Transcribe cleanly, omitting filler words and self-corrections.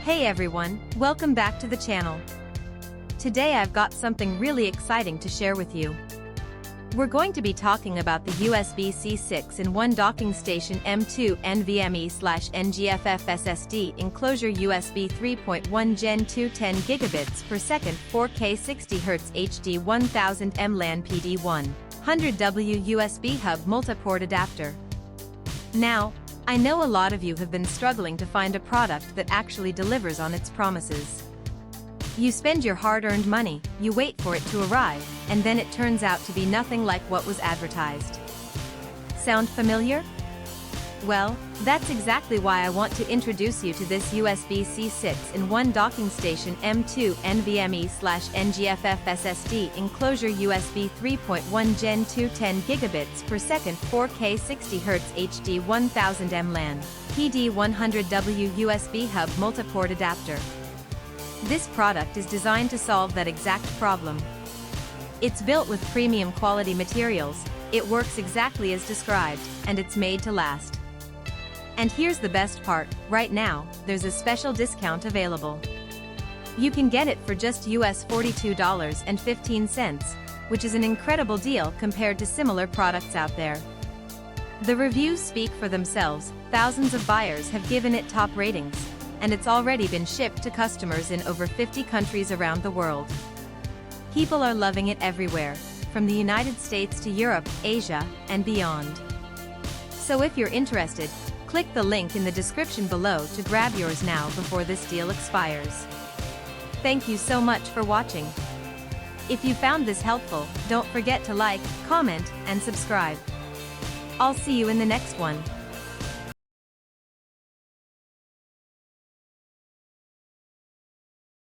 Hey everyone, welcome back to the channel. Today I've got something really exciting to share with you. We're going to be talking about the USB-C 6-in-1 Docking Station M2 NVMe/NGFF SSD Enclosure USB 3.1 Gen 2 10 gigabits per second 4K 60Hz HD 1000 LAN PD1 100W USB hub multiport adapter. Now, I know a lot of you have been struggling to find a product that actually delivers on its promises. You spend your hard-earned money, you wait for it to arrive, and then it turns out to be nothing like what was advertised. Sound familiar? Well, that's exactly why I want to introduce you to this USB-C 6-in-1 Docking Station M2 NVMe/NGFF SSD Enclosure USB 3.1 Gen 2 10 gigabits per second 4K 60Hz HD 1000 LAN PD 100W USB hub multiport adapter. This product is designed to solve that exact problem. It's built with premium quality materials, it works exactly as described, and it's made to last. And here's the best part, right now, there's a special discount available. You can get it for just US $42.15, which is an incredible deal compared to similar products out there. The reviews speak for themselves, thousands of buyers have given it top ratings, and it's already been shipped to customers in over 50 countries around the world. People are loving it everywhere, from the United States to Europe, Asia, and beyond. So if you're interested, click the link in the description below to grab yours now before this deal expires. Thank you so much for watching. If you found this helpful, don't forget to like, comment, and subscribe. I'll see you in the next one.